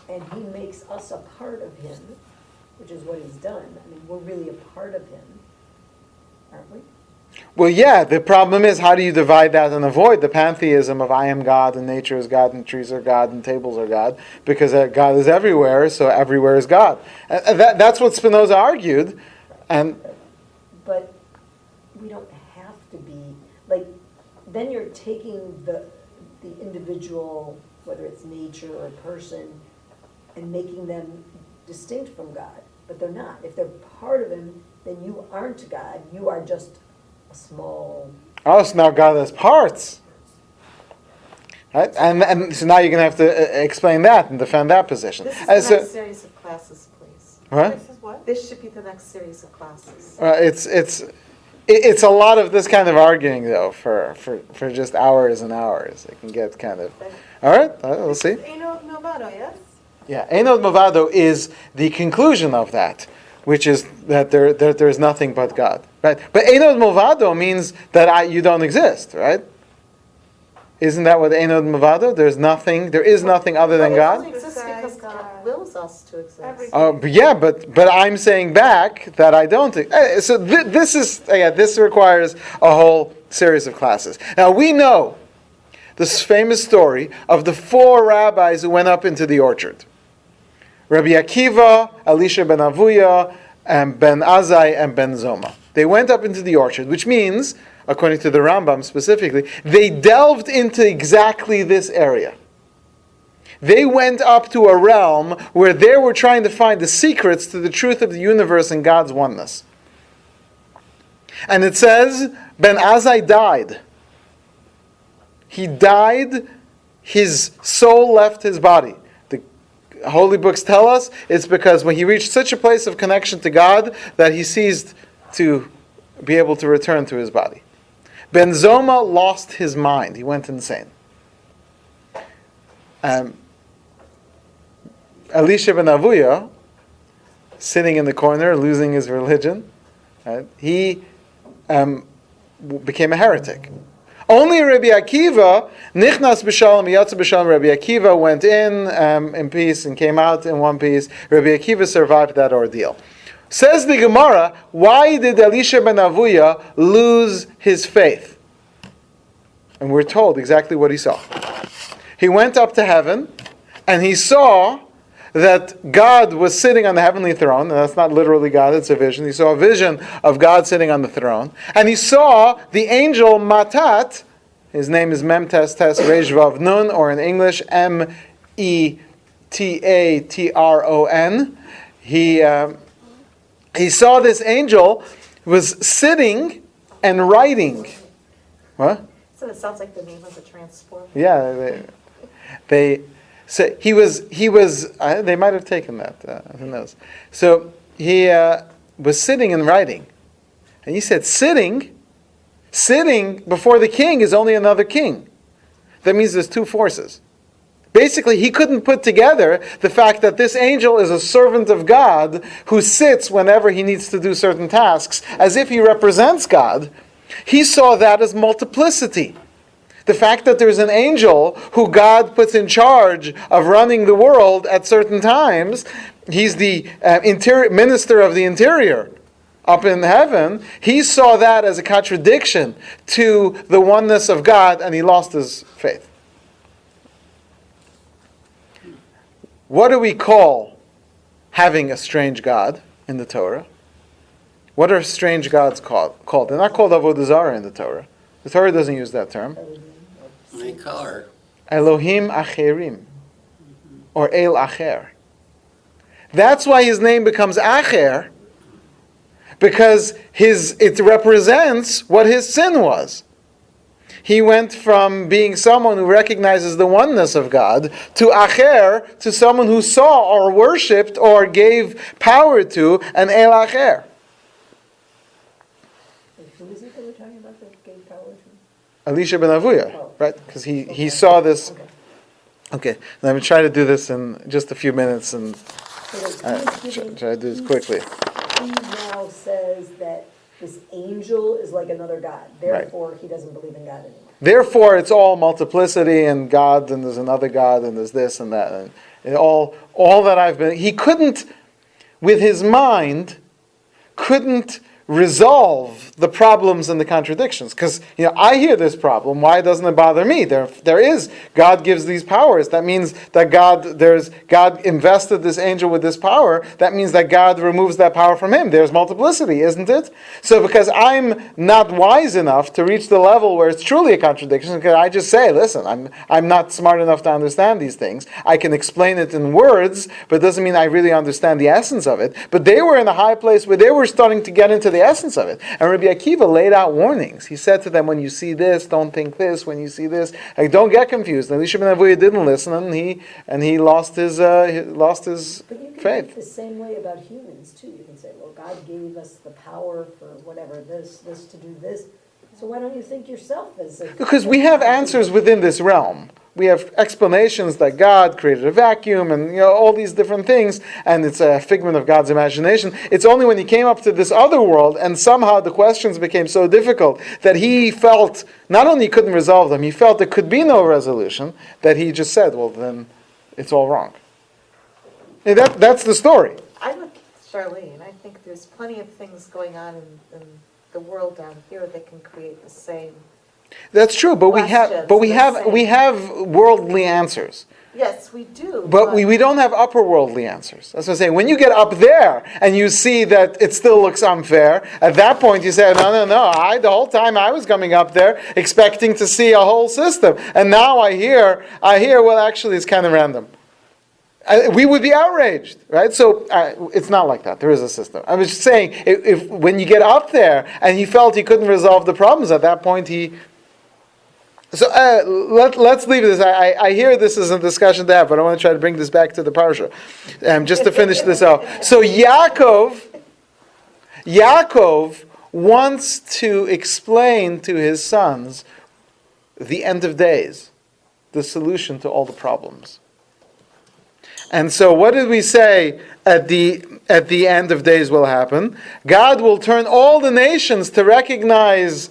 and He makes us a part of Him, which is what He's done, I mean, we're really a part of Him, aren't we? Well, yeah, the problem is, how do you divide that and avoid the pantheism of I am God, and nature is God, and trees are God, and tables are God, because God is everywhere, so everywhere is God. And that's what Spinoza argued. But we don't have to be, like, then you're taking the individual, whether it's nature or a person, and making them distinct from God. But they're not. If they're part of Him, then you aren't God. You are just a small... Oh, so now God has parts. Right? And so now you're going to have to explain that and defend that position. This is And the so- next series of classes, please. What? This is what? This should be the next series of classes. It's a lot of this kind of arguing, though, for just hours and hours. It can get kind of... All right, we'll see. Eino Novado, yes? Yeah, Einod Movado is the conclusion of that, which is that there's nothing but God, right? But Einod Movado means that you don't exist, right? Isn't that what Einod Mavado? There is nothing other than But it God? only exists because God wills us to exist. Everything. But I'm saying back that I don't. So this requires a whole series of classes. Now we know this famous story of the 4 rabbis who went up into the orchard. Rabbi Akiva, Elisha ben Avuya, and Ben Azai, and Ben Zoma. They went up into the orchard, which means, according to the Rambam specifically, they delved into exactly this area. They went up to a realm where they were trying to find the secrets to the truth of the universe and God's oneness. And it says, Ben Azai died. He died, his soul left his body. The holy books tell us it's because when he reached such a place of connection to God that he ceased to be able to return to his body. Ben Zoma lost his mind. He went insane. Elisha ben Avuya, sitting in the corner, losing his religion, he became a heretic. Only Rabbi Akiva, Nichnas b'shalom, Yatsa b'shalom, Rabbi Akiva went in peace and came out in one piece. Rabbi Akiva survived that ordeal. Says the Gemara, why did Elisha ben Avuya lose his faith? And we're told exactly what he saw. He went up to heaven, and he saw that God was sitting on the heavenly throne, and that's not literally God, it's a vision. He saw a vision of God sitting on the throne, and he saw the angel Matat, his name is Memtes Tes Reish Vav Nun, or in English, Metatron. He saw this angel was sitting and writing. What? So it sounds like the name of the transport. Yeah, so he was. They might have taken that. Who knows? So he was sitting and writing, and he said, "Sitting before the king is only another king." That means there's 2 forces. Basically, he couldn't put together the fact that this angel is a servant of God who sits whenever he needs to do certain tasks, as if he represents God. He saw that as multiplicity. The fact that there's an angel who God puts in charge of running the world at certain times, he's the minister of the interior up in heaven, he saw that as a contradiction to the oneness of God, and he lost his faith. What do we call having a strange God in the Torah? What are strange gods called? They're not called Avodah Zarah in the Torah. The Torah doesn't use that term. Nikar. Elohim Acherim, or El Acher. That's why his name becomes Acher, because it represents what his sin was. He went from being someone who recognizes the oneness of God to Acher, to someone who saw or worshipped or gave power to an El Acher. Who is it that we're talking about that gave power to? Elisha ben Avuya, right? Because he saw this. Okay, and I'm going to try to do this in just a few minutes, and try to do this quickly. He now says that this angel is like another God. Therefore, he doesn't believe in God anymore. Therefore, it's all multiplicity and God, and there's another God, and there's this and that, and all that I've been. He couldn't, with his mind, couldn't resolve the problems and the contradictions. Because I hear this problem. Why doesn't it bother me? There is God gives these powers. That means that God invested this angel with this power. That means that God removes that power from him. There's multiplicity, isn't it? So because I'm not wise enough to reach the level where it's truly a contradiction, because I just say, listen, I'm not smart enough to understand these things. I can explain it in words, but it doesn't mean I really understand the essence of it. But they were in a high place where they were starting to get into the essence of it. And Rabbi Akiva laid out warnings. He said to them, when you see this, don't think this. When you see this, don't get confused. And Elisha ben Avuya didn't listen, and he lost his faith. But you can think the same way about humans too. You can say, well, God gave us the power for whatever, this to do this. So why don't you think yourself as a... Because we have answers within this realm. we have explanations that God created a vacuum and all these different things, and it's a figment of God's imagination. It's only when he came up to this other world and somehow the questions became so difficult that he felt not only he couldn't resolve them, he felt there could be no resolution, that he just said, well then it's all wrong. And that's the story. I'm with Charlene. I think there's plenty of things going on in the world down here that can create the same. That's true, but we have worldly answers. Yes, we do. But we don't have upper worldly answers. That's what I'm saying. When you get up there and you see that it still looks unfair, at that point you say, no. The whole time I was coming up there expecting to see a whole system, and now I hear. Well, actually, it's kind of random. We would be outraged, right? So it's not like that. There is a system. I was just saying, if when you get up there and he felt he couldn't resolve the problems, at that point he. So let's leave this. I hear this is a discussion to have, but I want to try to bring this back to the parsha, just to finish this out. So Yaakov wants to explain to his sons the end of days, the solution to all the problems. And so what did we say at the end of days will happen? God will turn all the nations to recognize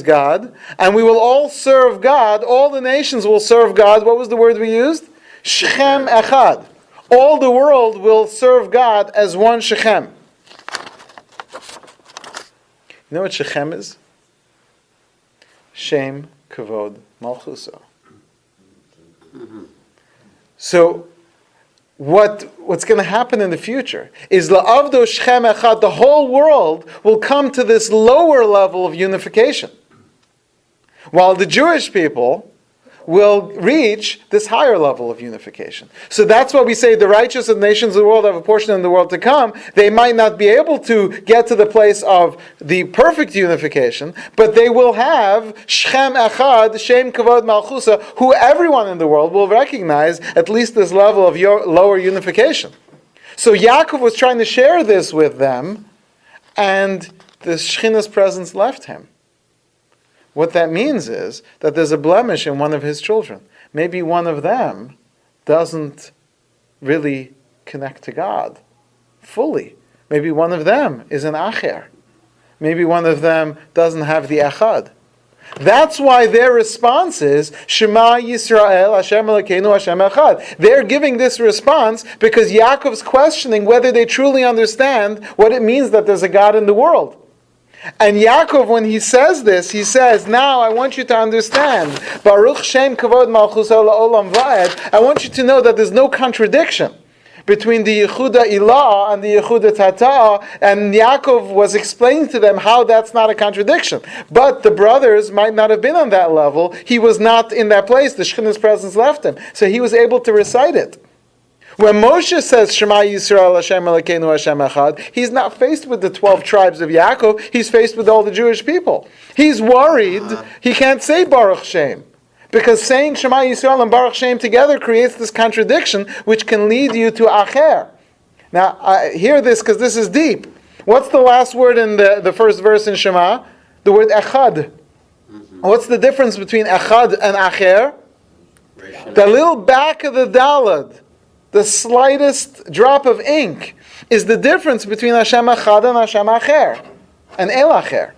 God, and we will all serve God. All the nations will serve God. What was the word we used? Shechem echad. All the world will serve God as one Shechem. You know what Shechem is? Shem, Kavod, Malchusa. So, what's going to happen in the future is la'avdo Shechem echad, the whole world will come to this lower level of unification, while the Jewish people will reach this higher level of unification. So that's why we say the righteous of the nations of the world have a portion in the world to come. They might not be able to get to the place of the perfect unification, but they will have Shechem Echad, Shem Kavod Malchusa, who everyone in the world will recognize at least this level of lower unification. So Yaakov was trying to share this with them, and the Shechina's presence left him. What that means is that there's a blemish in one of his children. Maybe one of them doesn't really connect to God fully. Maybe one of them is an acher. Maybe one of them doesn't have the echad. That's why their response is Shema Yisrael Hashem Elokeinu Hashem Echad. They're giving this response because Yaakov's questioning whether they truly understand what it means that there's a God in the world. And Yaakov, when he says this, he says, now I want you to understand, Baruch Shem Kavod Malchus Olam Va'ed, I want you to know that there's no contradiction between the Yehuda Ilah and the Yehuda Tata, and Yaakov was explaining to them how that's not a contradiction. But the brothers might not have been on that level. He was not in that place. The Shekhinah's presence left him. So he was able to recite it. When Moshe says, Shema Yisrael Hashem Elokeinu Hashem Echad, he's not faced with the 12 tribes of Yaakov, he's faced with all the Jewish people. He's worried he can't say Baruch Shem, because saying Shema Yisrael and Baruch Shem together creates this contradiction which can lead you to Acher. Now, I hear this because this is deep. What's the last word in the first verse in Shema? The word Echad. What's the difference between Echad and Acher? The little back of the Dalad, the slightest drop of ink, is the difference between Hashem Echad and Hashem Acher, and El Acher.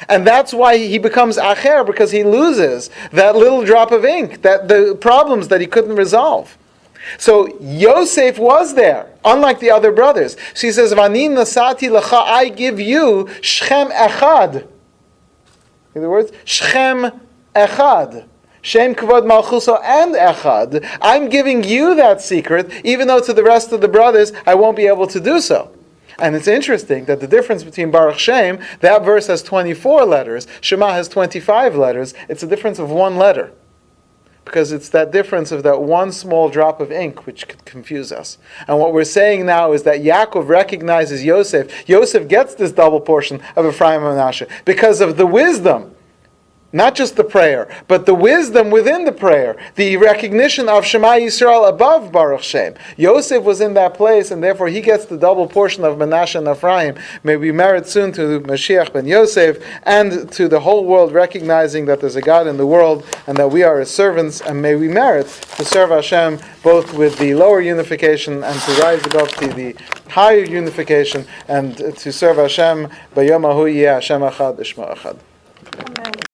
And that's why he becomes Acher, because he loses that little drop of ink, that the problems that he couldn't resolve. So Yosef was there, unlike the other brothers. So he says, Vani nasati lecha, I give you Shechem Echad. In other words, Shechem Echad. Shem Kavod Malchuso and Echad. I'm giving you that secret, even though to the rest of the brothers I won't be able to do so. And it's interesting that the difference between Baruch Shem, that verse has 24 letters, Shema has 25 letters, it's a difference of one letter. Because it's that difference of that one small drop of ink which could confuse us. And what we're saying now is that Yaakov recognizes Yosef. Yosef gets this double portion of Ephraim and Manasseh because of the wisdom Not just the prayer, but the wisdom within the prayer, the recognition of Shema Yisrael above Baruch Shem. Yosef was in that place, and therefore he gets the double portion of Menashe and Ephraim. May we merit soon to Mashiach ben Yosef and to the whole world recognizing that there's a God in the world and that we are His servants, and may we merit to serve Hashem both with the lower unification and to rise above to the higher unification and to serve Hashem. Bayom Ahu Yeh Hashem Echad Ishma Echad. Amen.